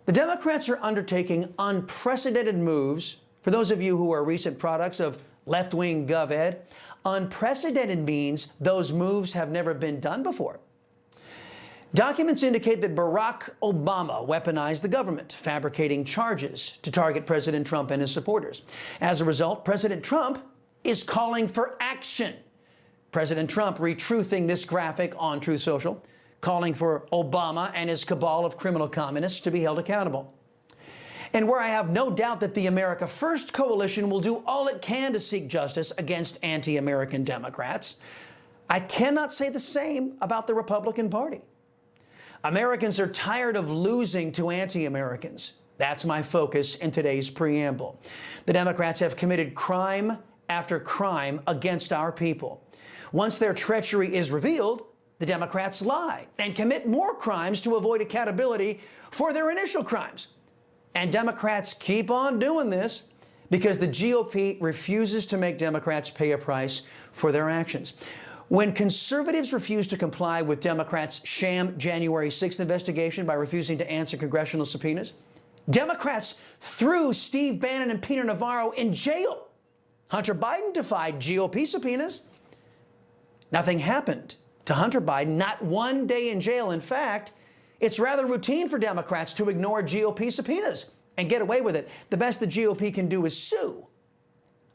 The Democrats are undertaking unprecedented moves. For those of you who are recent products of left-wing gov-ed, unprecedented means those moves have never been done before. Documents indicate that Barack Obama weaponized the government, fabricating charges to target President Trump and his supporters. As a result, President Trump is calling for action. President Trump retruthing this graphic on Truth Social, calling for Obama and his cabal of criminal communists to be held accountable. And where I have no doubt that the America First coalition will do all it can to seek justice against anti-American Democrats, I cannot say the same about the Republican Party. Americans are tired of losing to anti-Americans. That's my focus in today's preamble. The Democrats have committed crime after crime against our people. Once their treachery is revealed, the Democrats lie and commit more crimes to avoid accountability for their initial crimes. And Democrats keep on doing this because the GOP refuses to make Democrats pay a price for their actions. When conservatives refuse to comply with Democrats' sham January 6th investigation by refusing to answer congressional subpoenas, Democrats threw Steve Bannon and Peter Navarro in jail. Hunter Biden defied GOP subpoenas. Nothing happened to Hunter Biden, not one day in jail. In fact, it's rather routine for Democrats to ignore GOP subpoenas and get away with it. The best the GOP can do is sue.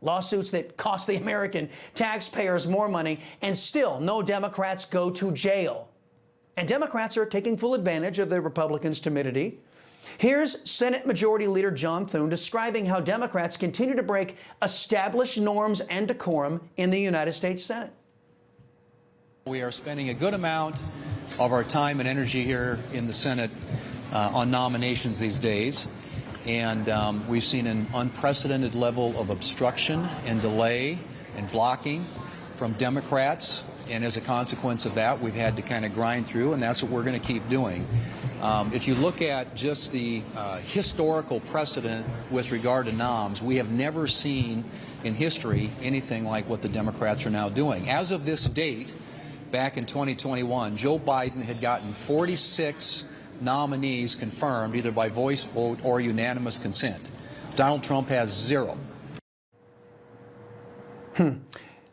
Lawsuits that cost the American taxpayers more money, and still no Democrats go to jail. And Democrats are taking full advantage of the Republicans' timidity. Here's Senate Majority Leader John Thune describing how Democrats continue to break established norms and decorum in the United States Senate. We are spending a good amount of our time and energy here in the Senate on nominations these days. And we've seen an unprecedented level of obstruction and delay and blocking from Democrats. And as a consequence of that, we've had to kind of grind through, and that's what we're going to keep doing. If you look at just the historical precedent with regard to noms, we have never seen in history anything like what the Democrats are now doing. As of this date, back in 2021, Joe Biden had gotten 46 nominees confirmed either by voice vote or unanimous consent. Donald Trump has 0.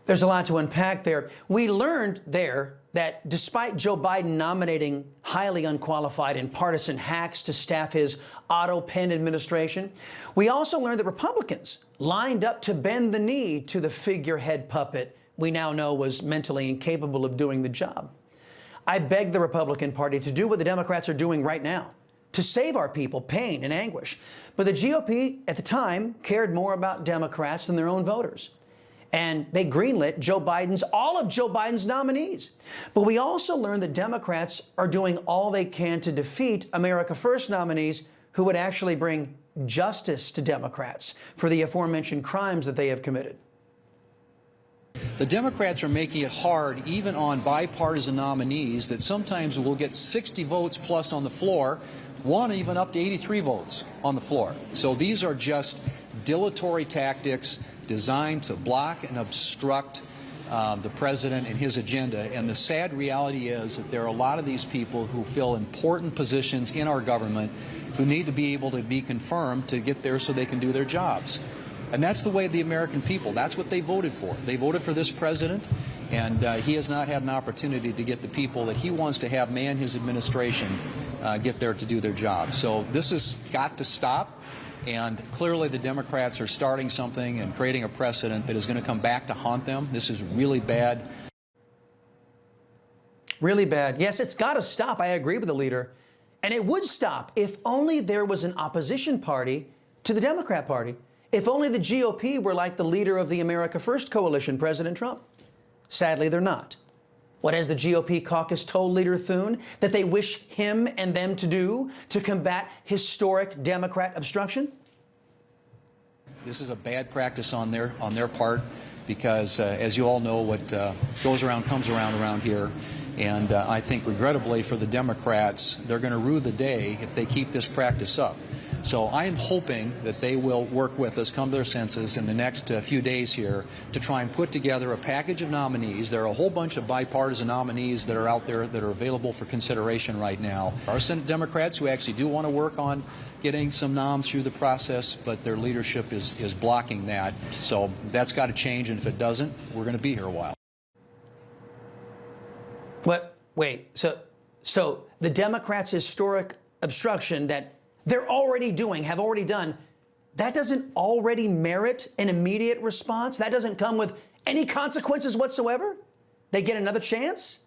There's a lot to unpack there. We learned there that despite Joe Biden nominating highly unqualified and partisan hacks to staff his auto-pen administration, we also learned that Republicans lined up to bend the knee to the figurehead puppet we now know was mentally incapable of doing the job. I beg the Republican Party to do what the Democrats are doing right now, to save our people pain and anguish. But the GOP at the time cared more about Democrats than their own voters. And they greenlit all of Joe Biden's nominees. But we also learned that Democrats are doing all they can to defeat America First nominees who would actually bring justice to Democrats for the aforementioned crimes that they have committed. The Democrats are making it hard, even on bipartisan nominees, that sometimes will get 60 votes plus on the floor, one even up to 83 votes on the floor. So these are just dilatory tactics designed to block and obstruct the president and his agenda. And the sad reality is that there are a lot of these people who fill important positions in our government who need to be able to be confirmed to get there so they can do their jobs. And that's the way of the American people. That's what they voted for. They voted for this president, and he has not had an opportunity to get the people that he wants to have man his administration get there to do their job. So this has got to stop, and clearly the Democrats are starting something and creating a precedent that is going to come back to haunt them. This is really bad. Really bad. Yes, it's got to stop. I agree with the leader. And it would stop if only there was an opposition party to the Democrat Party. If only the GOP were like the leader of the America First coalition, President Trump. Sadly, they're not. What has the GOP caucus told Leader Thune that they wish him and them to do to combat historic Democrat obstruction? This is a bad practice on their part because, as you all know, what goes around comes around here. And I think, regrettably for the Democrats, they're going to rue the day if they keep this practice up. So I am hoping that they will work with us, come to their senses in the next few days here to try and put together a package of nominees. There are a whole bunch of bipartisan nominees that are out there that are available for consideration right now. There are Senate Democrats who actually do want to work on getting some noms through the process, but their leadership is blocking that. So that's got to change, and if it doesn't, we're going to be here a while. What? Wait, so the Democrats' historic obstruction that they're already doing, have already done, that doesn't already merit an immediate response? That doesn't come with any consequences whatsoever? They get another chance,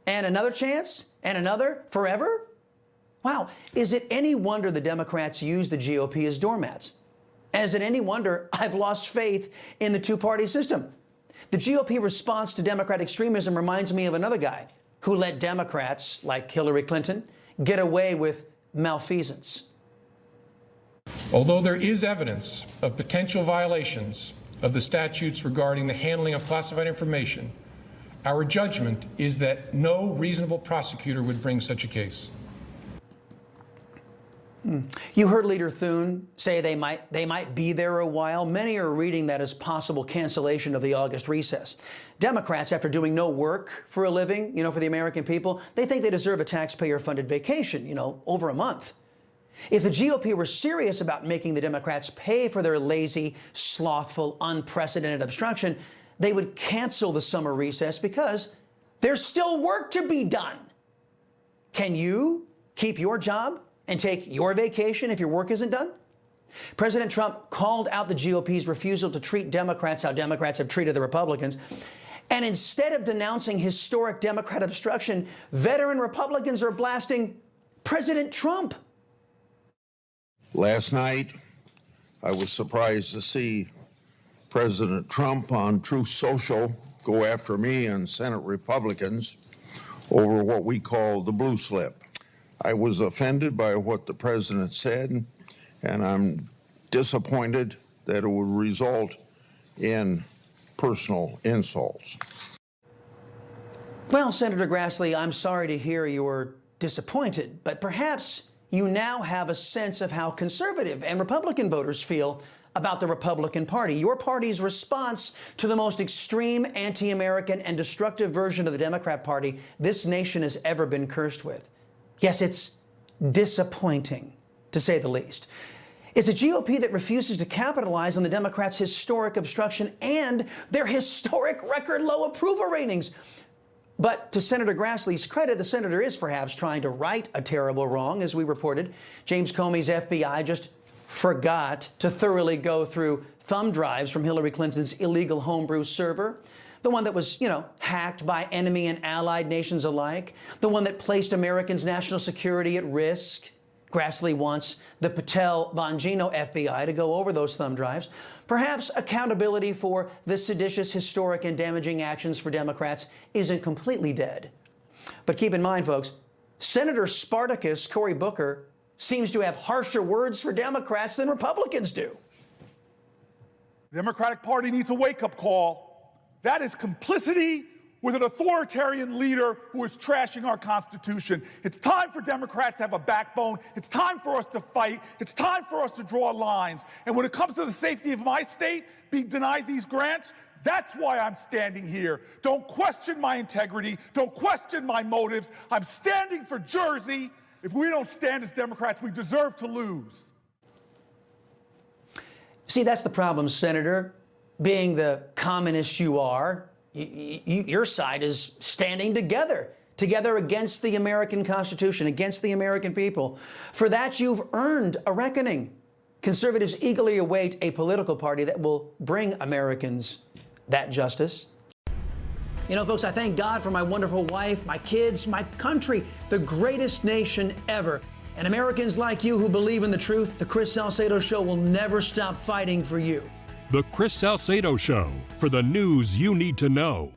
and another chance, and another, forever? Wow, is it any wonder the Democrats use the GOP as doormats? And is it any wonder I've lost faith in the two-party system? The GOP response to Democrat extremism reminds me of another guy who let Democrats, like Hillary Clinton, get away with malfeasance. Although there is evidence of potential violations of the statutes regarding the handling of classified information, our judgment is that no reasonable prosecutor would bring such a case. You heard Leader Thune say they might be there a while. Many are reading that as possible cancellation of the August recess. Democrats, after doing no work for a living, for the American people, they think they deserve a taxpayer-funded vacation, over a month. If the GOP were serious about making the Democrats pay for their lazy, slothful, unprecedented obstruction, they would cancel the summer recess because there's still work to be done. Can you keep your job and take your vacation if your work isn't done? President Trump called out the GOP's refusal to treat Democrats how Democrats have treated the Republicans. And instead of denouncing historic Democrat obstruction, veteran Republicans are blasting President Trump. Last night, I was surprised to see President Trump on Truth Social go after me and Senate Republicans over what we call the blue slip. I was offended by what the president said, and I'm disappointed that it would result in personal insults. Well, Senator Grassley, I'm sorry to hear you're disappointed, but perhaps you now have a sense of how conservative and Republican voters feel about the Republican Party. Your party's response to the most extreme anti-American and destructive version of the Democrat Party this nation has ever been cursed with. Yes, it's disappointing, to say the least. It's a GOP that refuses to capitalize on the Democrats' historic obstruction and their historic record low approval ratings. But to Senator Grassley's credit, the senator is perhaps trying to right a terrible wrong. As we reported, James Comey's FBI just forgot to thoroughly go through thumb drives from Hillary Clinton's illegal homebrew server, the one that was, hacked by enemy and allied nations alike, the one that placed Americans' national security at risk. Grassley wants the Patel-Bongino FBI to go over those thumb drives. Perhaps accountability for the seditious, historic, and damaging actions for Democrats isn't completely dead. But keep in mind, folks, Senator Spartacus Cory Booker seems to have harsher words for Democrats than Republicans do. The Democratic Party needs a wake-up call. That is complicity with an authoritarian leader who is trashing our Constitution. It's time for Democrats to have a backbone. It's time for us to fight. It's time for us to draw lines. And when it comes to the safety of my state being denied these grants, that's why I'm standing here. Don't question my integrity. Don't question my motives. I'm standing for Jersey. If we don't stand as Democrats, we deserve to lose. See, that's the problem, Senator. Being the communist you are, your side is standing together against the American Constitution, against the American people. For that, you've earned a reckoning. Conservatives eagerly await a political party that will bring Americans that justice. Folks, I thank God for my wonderful wife, my kids, my country, the greatest nation ever. And Americans like you who believe in the truth, the Chris Salcedo Show will never stop fighting for you. The Chris Salcedo Show, for the news you need to know.